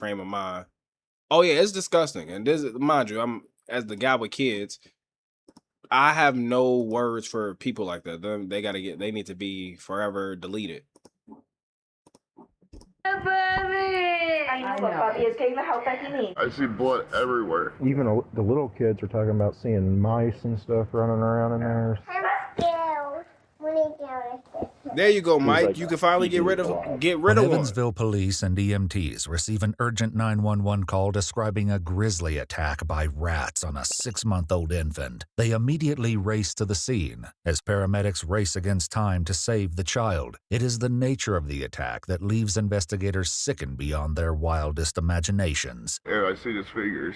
frame of mind. Oh yeah, it's disgusting. And this, mind you, I'm as the guy with kids. I have no words for people like that. They need to be forever deleted. I know, but Bobby is getting the help that he needs. I see blood everywhere. Even the little kids are talking about seeing mice and stuff running around in there. There you go, Mike. You can finally get rid of When one. Evansville police and EMTs receive an urgent 911 call describing a grisly attack by rats on a 6-month-old infant, they immediately race to the scene. As paramedics race against time to save the child, it is the nature of the attack that leaves investigators sickened beyond their wildest imaginations. And I see his fingers,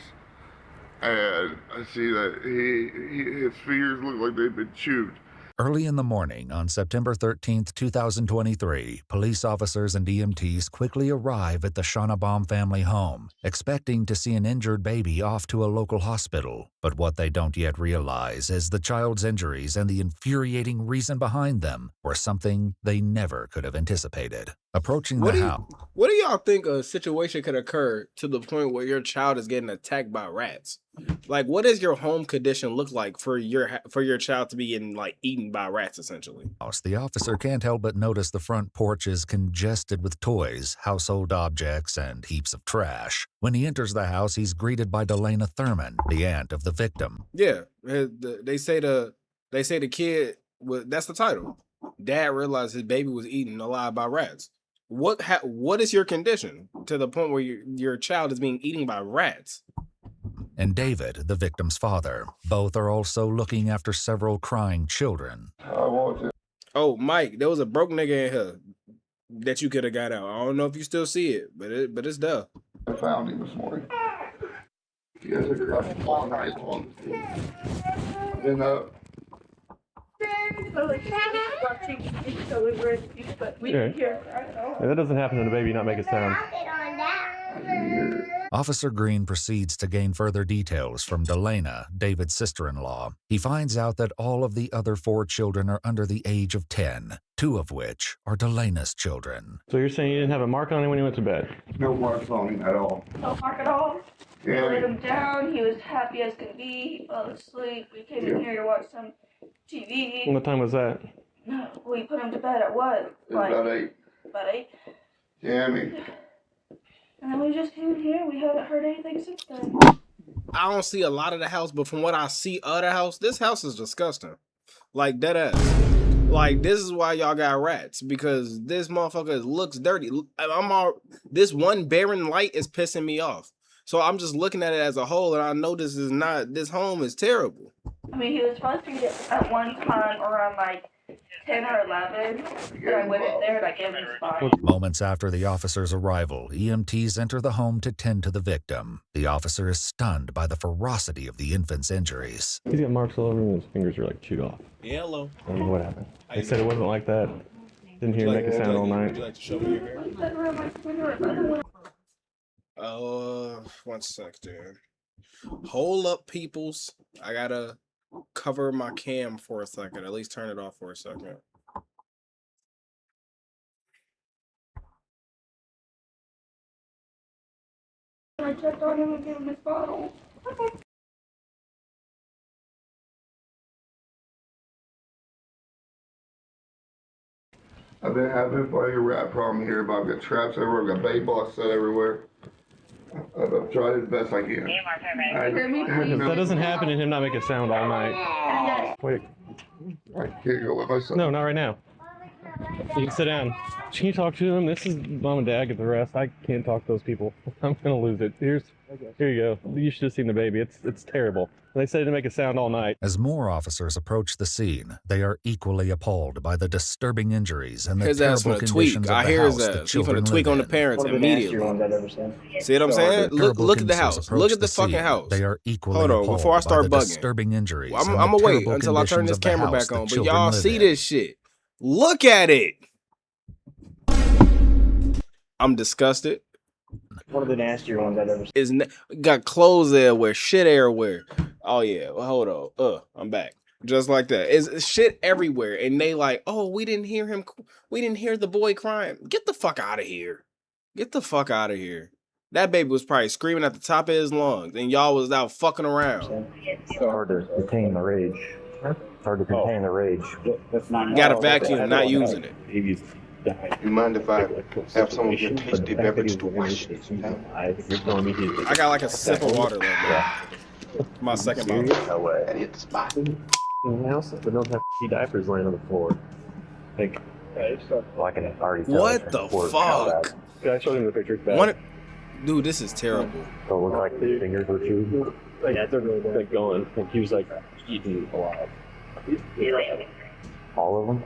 and I see that his fingers look like they've been chewed. Early in the morning on September 13, 2023, police officers and EMTs quickly arrive at the Schonnebaum family home, expecting to see an injured baby off to a local hospital. But what they don't yet realize is the child's injuries and the infuriating reason behind them were something they never could have anticipated. Approaching the house. What do y'all think a situation could occur to the point where your child is getting attacked by rats? Like, what does your home condition look like for your child to be getting like eaten by rats, essentially? The officer can't help but notice the front porch is congested with toys, household objects, and heaps of trash. When he enters the house, he's greeted by Delana Thurman, the aunt of the victim. Yeah, they say the kid. That's the title. Dad realized his baby was eaten alive by rats. What is your condition to the point where your child is being eaten by rats? And David, the victim's father. Both are also looking after several crying children. Oh, Mike, there was a broke nigga in here that you could have got out. I don't know if you still see it, but it's there. I found him this morning. You guys are driving all night long. And That doesn't happen to the baby not make a sound. Officer Green proceeds to gain further details from Delana, David's sister-in-law. He finds out that all of the other 4 children are under the age of 10, 2 of which are Delana's children. So you're saying you didn't have a mark on him when he went to bed? no marks on him at all. No mark at all. We Yeah. laid him down. He was happy as could be. He fell asleep. We came in here to watch some TV. What time was that? We put him to bed at what? It's about 8. About 8. Yeah, I mean, And then we just came in here. We haven't heard anything since then. I don't see a lot of the house, but from what I see of the house, this house is disgusting. Like, dead ass. Like, this is why y'all got rats, because this motherfucker looks dirty. This one barren light is pissing me off. So I'm just looking at it as a whole, and I know this home is terrible. I mean, he was supposed to be at one time around like 10 or 11, and I went in there and I gave him a spot. Moments after the officer's arrival, EMTs enter the home to tend to the victim. The officer is stunned by the ferocity of the infant's injuries. He's got marks all over him and his fingers are like chewed off. Hello. I don't know what happened. They said it wasn't like that. Didn't hear him make a sound all night. Would you like to show me your hair? One sec, dude. Hold up, peoples. I gotta cover my cam for a second. At least turn it off for a second. I checked on him and gave him his bottle. I've been having fighting a rat problem here, but I've got traps everywhere. I've got bait box set everywhere. I've tried it the best I can. That doesn't happen and him not make a sound all night. Wait. I can't go with myself. No, not right now. You can sit down. Can you talk to them? This is mom and dad get the rest. I can't talk to those people. I'm gonna lose it. Here you go. You should have seen the baby. It's terrible. They said it didn't make a sound all night. As more officers approach the scene, they are equally appalled by the disturbing injuries and the His ass terrible finna conditions tweak. of I the hear house his the ass. He finna children tweak live on the in. parents immediately. See what I'm saying? Terrible Look at the conditions house. approach Look at the scene. fucking house. They are equally Hold on, appalled before I start by the bugging. disturbing injuries. I'm and gonna the wait terrible until I turn conditions this of the camera house back on. the But children y'all live see in. this shit. Look at it. I'm disgusted. One of the nastier ones I've ever seen. Got clothes everywhere, shit everywhere. Oh yeah, well, hold on. I'm back. Just like that. It's shit everywhere, and they like, oh, we didn't hear the boy crying. Get the fuck out of here. Get the fuck out of here. That baby was probably screaming at the top of his lungs, and y'all was out fucking around. It's hard to contain the rage. It's hard to contain the rage. That's not. You got a vacuum, not using it. Babies die. You mind if I have some of your tasty beverage to wash this down? You're telling me he's. I got like a sip of water left. My second bottle. No way. That hit the spot. We don't have diapers laying on the floor. Like, well, I can already tell. What the fuck? Yeah, I showed him the picture. Dude, this is terrible. So it looked like the fingers were chewed. Yeah, they're like going. Like he was like eating a lot. All of them?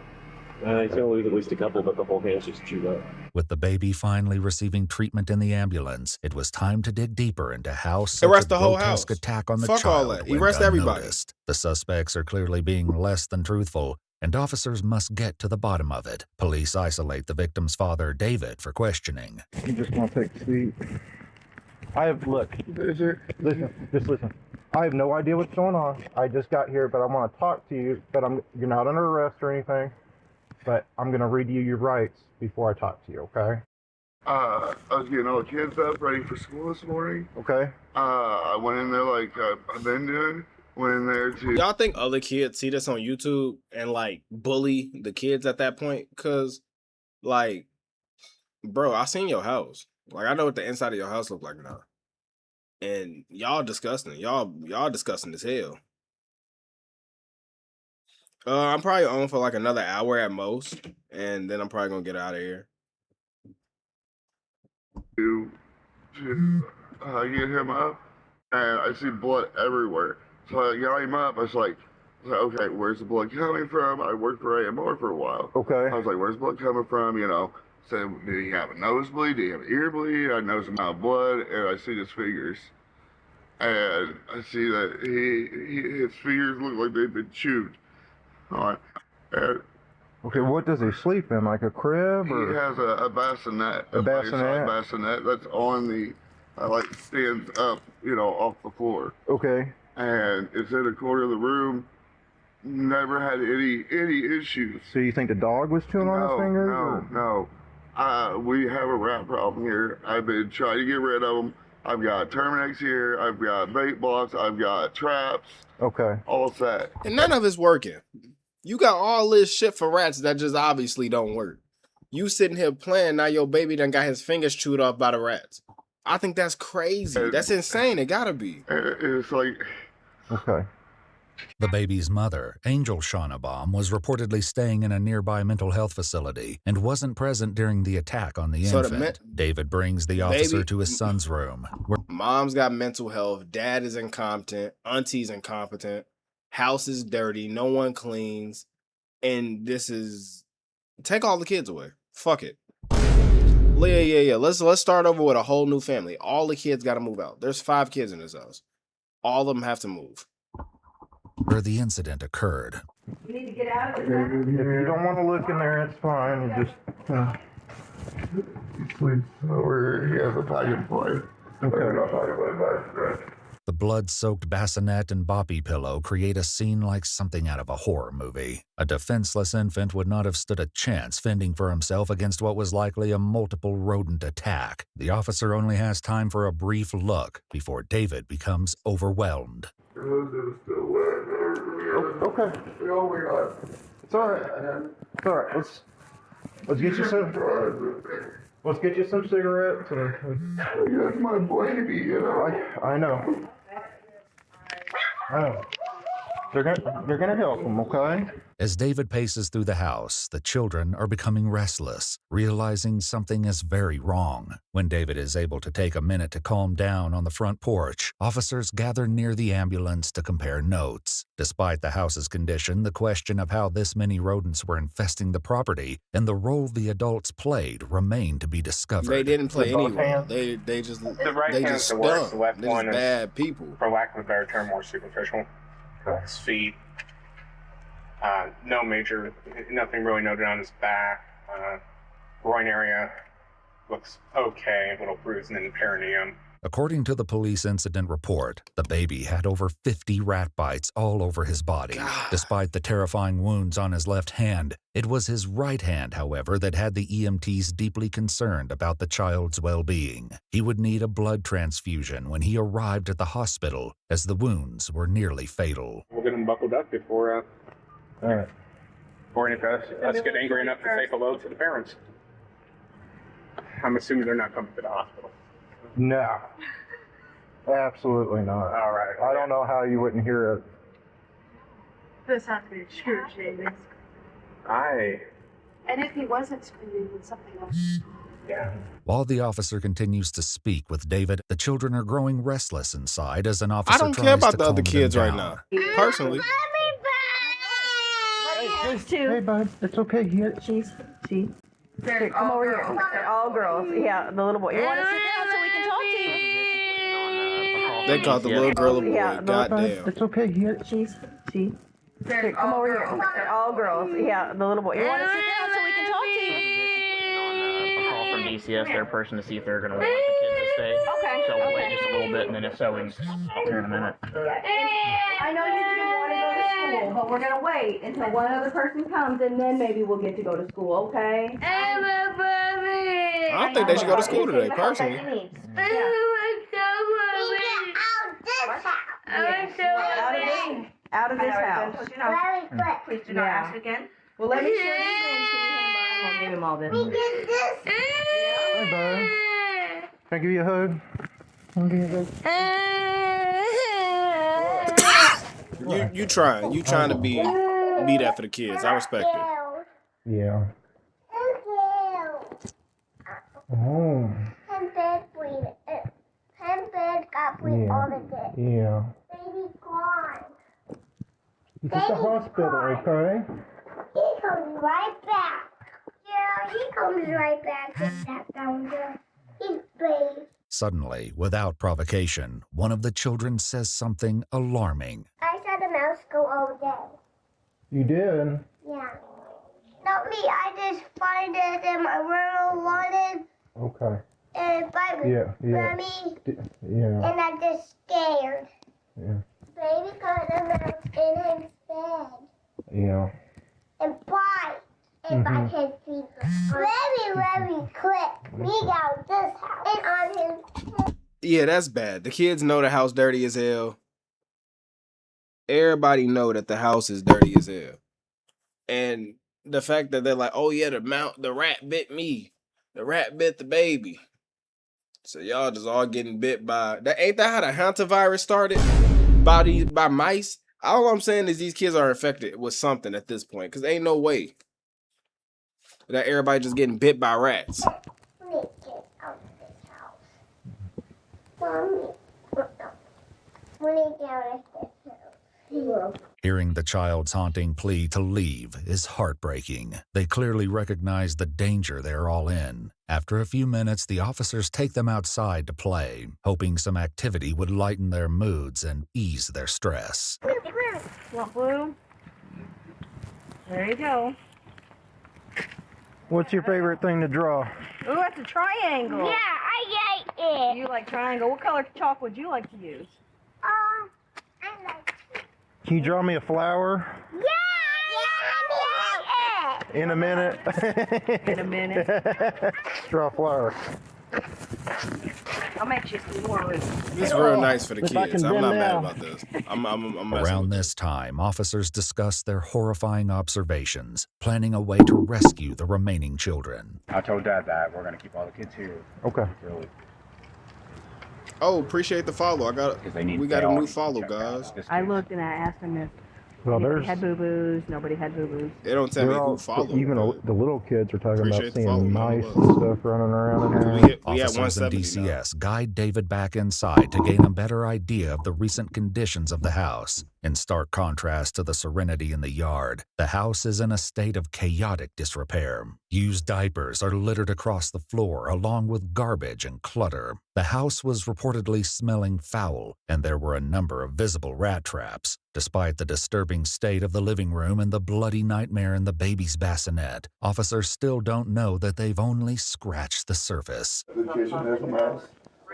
He's gonna lose at least a couple, but the whole hand's just chewed up. With the baby finally receiving treatment in the ambulance, it was time to dig deeper into how such Arrest a the whole grotesque house. attack on the Fuck all child that. went Arrest everybody. unnoticed. The suspects are clearly being less than truthful, and officers must get to the bottom of it. Police isolate the victim's father, David, for questioning. You just want to take a seat. Listen. I have no idea what's going on. I just got here, but I want to talk to you. But you're not under arrest or anything. But I'm going to read you your rights before I talk to you, okay? I was getting all the kids up, ready for school this morning. Okay? I went in there like I've been doing. Went in there to... Y'all think other kids see this on YouTube and like bully the kids at that point? Cause like, bro, I seen your house. Like I know what the inside of your house look like now. And y'all disgusting. Y'all disgusting as hell. I'm probably on for like another hour at most, and then I'm probably gonna get out of here. to get him up, and I see blood everywhere. So I got him up. I was like, okay, where's the blood coming from? I worked for AMR for a while. Okay. I was like, where's the blood coming from? You know, said, did he have a nosebleed? Did he have an ear bleed? I noticed amount of blood, and I see his fingers. And I see that his fingers look like they've been chewed. All right. And Okay, what does he sleep in? Like a crib he or? has a bassinet. A bassinet? Bassinet that's on the, like, stands up, you know, off the floor. Okay. And it's in a corner of the room. Never had any issues. So you think the dog was chewing on his fingers? No. We have a rat problem here. I've been trying to get rid of them. I've got Terminex here. I've got bait blocks. I've got traps. Okay. All set. And none of it's working. You got all this shit for rats that just obviously don't work. You sitting here playing, now your baby done got his fingers chewed off by the rats. I think that's crazy. That's insane. It gotta be. It's like... Okay. The baby's mother, Angel Schonnebaum, was reportedly staying in a nearby mental health facility and wasn't present during the attack on the So the infant. David brings the officer to his son's room, where Mom's got mental health. Dad is incompetent. Auntie's incompetent. House is dirty. No one cleans. And this is... Take all the kids away. Fuck it. Yeah. Let's start over with a whole new family. All the kids got to move out. There's 5 kids in this house. All of them have to move. the incident occurred. You need to get out of If there. you don't want to look in there, it's fine. You just... He sleeps over. He has a pack and play. Okay. The blood-soaked bassinet and boppy pillow create a scene like something out of a horror movie. A defenseless infant would not have stood a chance fending for himself against what was likely a multiple rodent attack. The officer only has time for a brief look before David becomes overwhelmed. Okay. It's all right. It's all right. Let's get you some. Let's get you some cigarettes. That's my baby, you know. I know. I know. They're gonna help him, okay? As David paces through the house, the children are becoming restless, realizing something is very wrong. When David is able to take a minute to calm down on the front porch, officers gather near the ambulance to compare notes. Despite the house's condition, the question of how this many rodents were infesting the property and the role the adults played remained to be discovered. They didn't play Both any role. hands? They just The right they hand's just the worst. stunk. The left They're just one is, bad people. for lack of a better term, more superficial. His feet. Nothing really noted on his back. Groin area looks okay, a little bruising in the perineum. According to the police incident report, the baby had over 50 rat bites all over his body. God. Despite the terrifying wounds on his left hand, it was his right hand, however, that had the EMTs deeply concerned about the child's well-being. He would need a blood transfusion when he arrived at the hospital, as the wounds were nearly fatal. We'll get them buckled up before All right. if us get angry enough to say hello to the parents. I'm assuming they're not coming to the hospital. No. Absolutely not. All right. I don't know how you wouldn't hear it. This has to be excruciating. And if he wasn't screaming, then something else. Yeah. While the officer continues to speak with David, the children are growing restless inside as an officer I don't tries care about to the other calm kids them right down. now. Personally. Hey, bud. It's okay. Here. She. Here, come over here. They're all girls. Yeah, the little boy. You want to sit down so we can talk to you? They called the little girl a boy. Yeah, Goddamn. It's okay. Here. She. Here, come over here. They're all girls. Yeah, the little boy. You want to sit down so we can talk to you? A call from DCS, their person, to see if they're going to want the kids to stay. Okay. So we'll wait just a little bit, and then if so, we can out here in a minute. I know you two want to go to school, but we're gonna wait until one other person comes, and then maybe we'll get to go to school, okay? I don't think they should go to school today, personally. Out of this house. Please do not ask again. Well, let me show you things. Can you hand by him? I'll give him all this. Hey, bud. Can I give you a hug? Can I give you a hug? You trying to be that for the kids. I respect it. Yeah. Oh. Yeah. He's at the hospital, okay? He comes right back. Yeah, he comes right back. Get that down there. He's brave. Suddenly, without provocation, one of the children says something alarming. I saw the mouse go all day. You did? Yeah. Not me. I just find it in my room wanted Okay. and bite me. Yeah. Mommy. Yeah. And I'm just scared. Yeah. Baby got the mouse in his bed. Yeah. And bite. And bite his feet. Very quick. Me down this house. And on his. Yeah, that's bad. The kids know the house dirty as hell. Everybody know that the house is dirty as hell. And the fact that they're like, oh yeah, the rat bit me. The rat bit the baby. So y'all just all getting bit by that. Ain't that how the hantavirus started? By mice? All I'm saying is these kids are infected with something at this point. Cause ain't no way that everybody just getting bit by rats. Let me get out of this house. Mommy. Let me get out of this house. Hearing the child's haunting plea to leave is heartbreaking. They clearly recognize the danger they're all in. After a few minutes, the officers take them outside to play, hoping some activity would lighten their moods and ease their stress. Want blue? There you go. What's your favorite thing to draw? Ooh, that's a triangle. Yeah, I like it. You like triangle. What color chalk would you like to use? I like it. Can you draw me a flower? Yeah, I like it. In a minute. In a minute. Draw a flower. I'll make you some more. It's real nice for the If I kids. can I'm not bend mad now. about this. I'm messing Around with this time, officers discuss their horrifying observations, planning a way to rescue the remaining children. I told Dad that we're going to keep all the kids here. Okay. Really. Oh, appreciate the follow. We got a new follow, guys. I looked and I asked him if Well, anybody there's. had boo-boos. Nobody had boo-boos. They don't tell me They're who all, followed. even but the little kids are talking about Appreciate the follow, seeing mice and nonetheless. stuff running around in we here. hit Officers in 170 now. DCS guide David back inside to gain a better idea of the recent conditions of the house. In stark contrast to the serenity in the yard, the house is in a state of chaotic disrepair. Used diapers are littered across the floor along with garbage and clutter. The house was reportedly smelling foul, and there were a number of visible rat traps. Despite the disturbing state of the living room and the bloody nightmare in the baby's bassinet, officers still don't know that they've only scratched the surface. The kitchen has a mouse.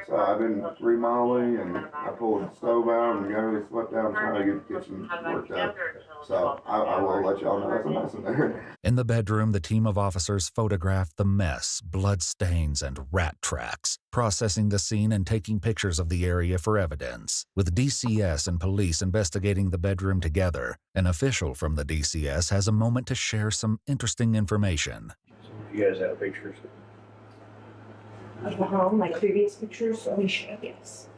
So I've been remodeling, and I pulled the stove out and got everything swept out and trying to get the kitchen worked out. So I will let y'all know there's a mess in there. In the bedroom, the team of officers photographed the mess, blood stains, and rat tracks, processing the scene and taking pictures of the area for evidence. With DCS and police investigating the bedroom together, an official from the DCS has a moment to share some interesting information. You guys have pictures? Of the home, like previous pictures, we should, yes.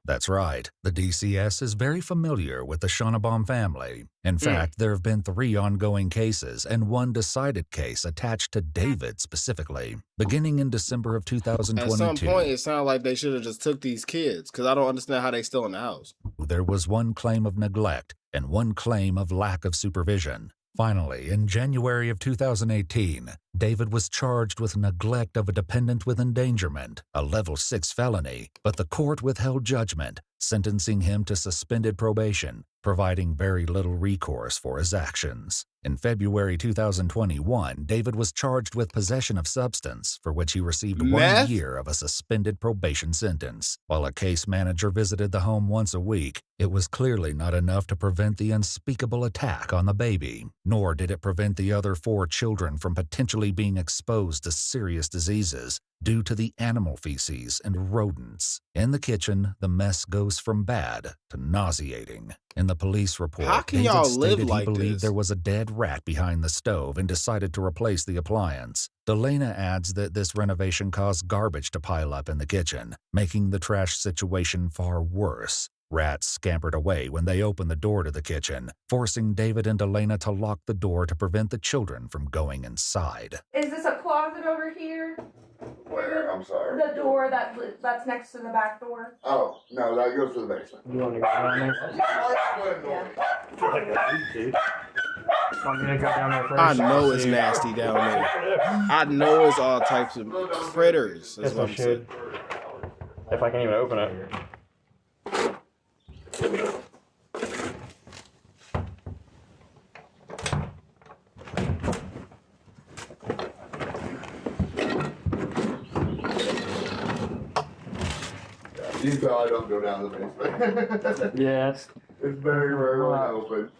That's right. The DCS is very familiar with the Schonnebaum family. In fact, there have been 3 ongoing cases and 1 decided case attached to David specifically, beginning in December of 2022. At some point, it sounded like they should have just took these kids, because I don't understand how they still in the house. There was 1 claim of neglect and 1 claim of lack of supervision. Finally, in January of 2018, David was charged with neglect of a dependent with endangerment, a level 6 felony, but the court withheld judgment, sentencing him to suspended probation, providing very little recourse for his actions. In February 2021, David was charged with possession of substance, for which he received 1 year of a suspended probation sentence. While a case manager visited the home once a week, it was clearly not enough to prevent the unspeakable attack on the baby, nor did it prevent the other 4 children from potentially being exposed to serious diseases due to the animal feces and rodents. In the kitchen, the mess goes from bad to nauseating. In the police report, How can David y'all stated live like he believed this? there was a dead rat behind the stove and decided to replace the appliance. Delana adds that this renovation caused garbage to pile up in the kitchen, making the trash situation far worse. Rats scampered away when they opened the door to the kitchen, forcing David and Delana to lock the door to prevent the children from going inside. Is this a closet over here? Where? I'm sorry. The door that's next to the back door? Oh, no, that goes to the basement. You want to go down there? I'm gonna go down there first. I know it's nasty down there. I know it's all types of critters. That's what I'm saying. If I can even open it. You probably don't go down the basement. Yes. It's very rarely open.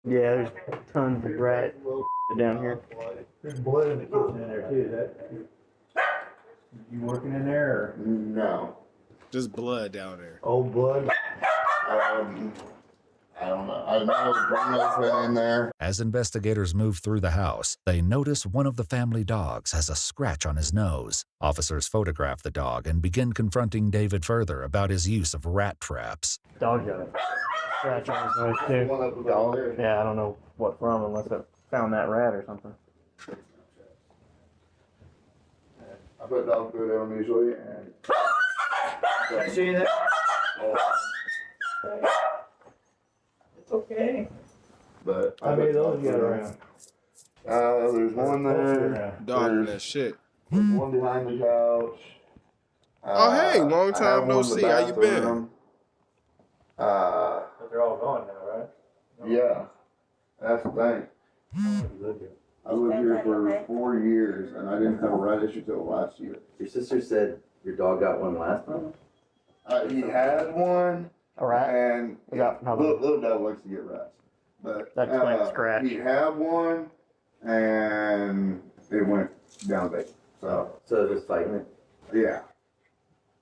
Yeah, there's tons of rat down here. There's blood in the kitchen in there too. You working in there or? No. Just blood down there. Old blood? I don't know. I know Bruno's been in there. As investigators move through the house, they notice one of the family dogs has a scratch on his nose. Officers photograph the dog and begin confronting David further about his use of rat traps. Dog got a scratch on his nose too. Dog? Yeah, I don't know what from unless I found that rat or something. I put dog food in them usually, and Can I see that? It's okay. but How many of those you got around? There's one there. Dog and that There's shit. one behind the couch. Oh, hey, long I time have no one in the see. How you been? bathroom. But they're all gone now, right? Yeah, that's the thing. I lived here for 4 years, and I didn't have a rat issue till last year. Your sister said your dog got one last time? He had one, A rat? and We got another. little dog likes to get rats. But That explains the scratch. he had one, and it went down big. So just fighting it? yeah,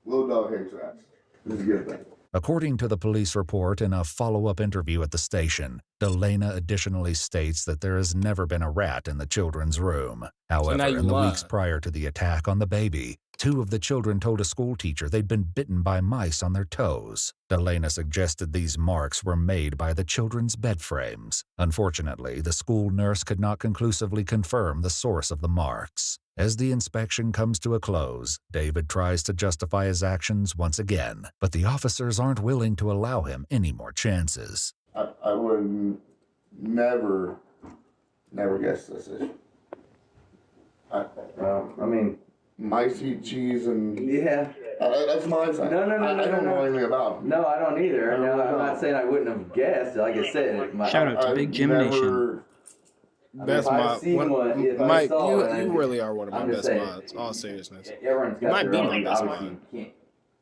little dog hates rats. It's a good thing. According to the police report in a follow-up interview at the station, Delana additionally states that there has never been a rat in the children's room. However, now you in the lie. weeks prior to the attack on the baby, 2 of the children told a school teacher they'd been bitten by mice on their toes. Delana suggested these marks were made by the children's bed frames. Unfortunately, the school nurse could not conclusively confirm the source of the marks. As the inspection comes to a close, David tries to justify his actions once again, but the officers aren't willing to allow him any more chances. I would never guess this issue. I mean, mice eat cheese and yeah. That's my thing. No. I don't know anything about them. No, I don't either. No, I'm not saying I wouldn't have guessed. Like I said, Shout out to Big Jim Nation. best if I've mod. seen one, if I Mike, saw one, you really are one of my I'm just best saying, mods. All seriousness, everyone's you got might their be own, my like, best obviously mod. you can't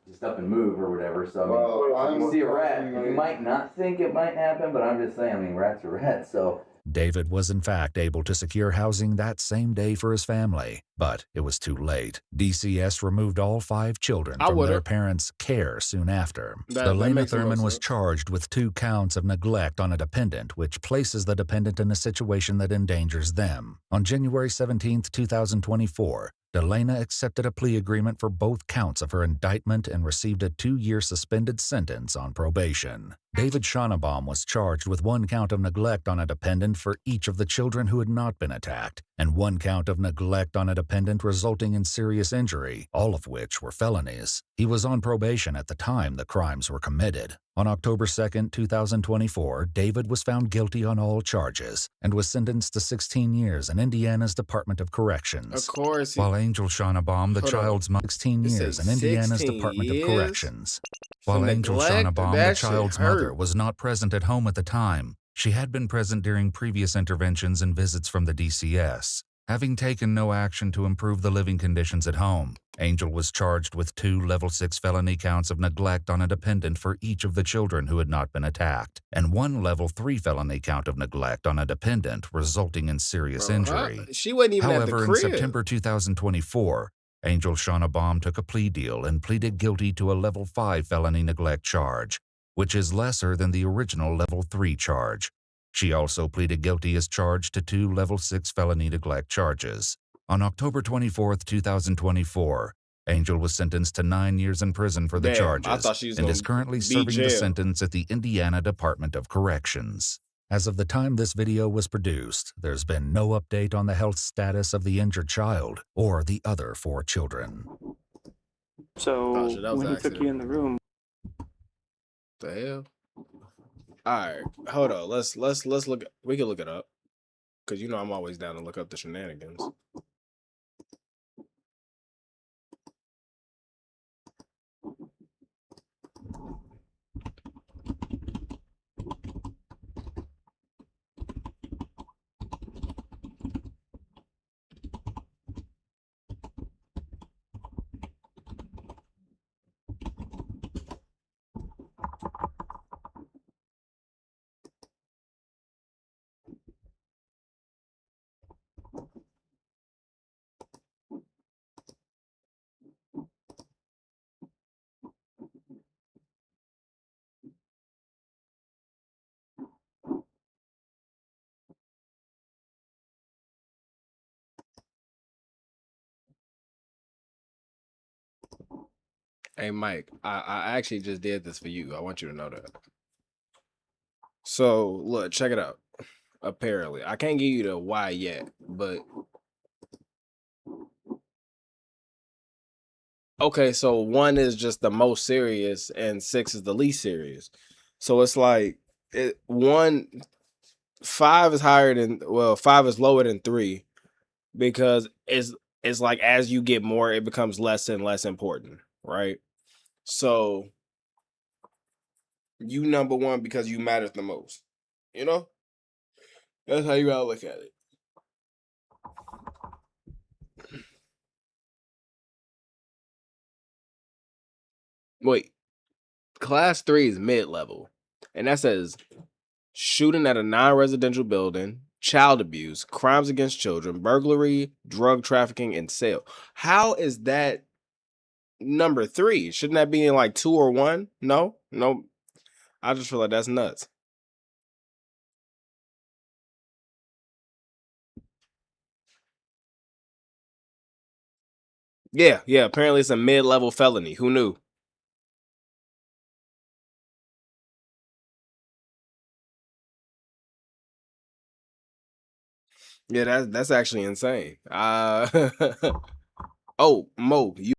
just up and move or whatever, so I mean, Well, if you see a rat, you might not think it might happen, but I'm just saying, I mean, rats are rats, so. David was in fact able to secure housing that same day for his family, but it was too late. DCS removed all 5 children I from their would've. parents' care soon after. That Delana makes the most Thurman was sense. charged with 2 counts of neglect on a dependent, which places the dependent in a situation that endangers them. On January 17, 2024, Delana accepted a plea agreement for both counts of her indictment and received a 2-year suspended sentence on probation. David Schonnebaum was charged with 1 count of neglect on a dependent for each of the children who had not been attacked, and 1 count of neglect on a dependent resulting in serious injury, all of which were felonies. He was on probation at the time the crimes were committed. On October 2, 2024, David was found guilty on all charges and was sentenced to 16 years in Indiana's Department of Corrections. Of course. While Angel Schonnebaum, the Hold child's mother, 16 It years says in Indiana's 16 Department of years Corrections. for While Angel neglect? Schonnebaum, the That shit child's mother, hurt. was not present at home at the time, she had been present during previous interventions and visits from the DCS. Having taken no action to improve the living conditions at home, Angel was charged with 2 level 6 felony counts of neglect on a dependent for each of the children who had not been attacked, and 1 level 3 felony count of neglect on a dependent resulting in serious injury. She wasn't even However, at the in crib. September 2024, Angel Schonnebaum took a plea deal and pleaded guilty to a level 5 felony neglect charge, which is lesser than the original level 3 charge. She also pleaded guilty as charged to 2 level 6 felony neglect charges. On October 24, 2024, Angel was sentenced to 9 years in prison for the Damn, charges I thought she was and gonna is currently beat serving the jail. sentence at the Indiana Department of Corrections. As of the time this video was produced, there's been no update on the health status of the injured child or the other 4 children. So Oh, shit, that was when an he took you in the room, The hell? All right, hold on. Let's look. We can look it up, cause you know I'm always down to look up the shenanigans. Hey Mike, I actually just did this for you. I want you to know that. So look, check it out. Apparently, I can't give you the why yet, but okay. So 1 is just the most serious, and 6 is the least serious. So it's like 5 is higher than 5 is lower than 3 because it's like as you get more, it becomes less and less important, right? So you number 1 because you matter the most. You know? That's how you gotta look at it. Wait, class 3 is mid-level. And that says shooting at a non-residential building, child abuse, crimes against children, burglary, drug trafficking, and sale. How is that number 3? Shouldn't that be in like 2 or 1? No. I just feel like that's nuts. Yeah. Apparently it's a mid-level felony. Who knew? Yeah, that's actually insane. Oh, Mo, you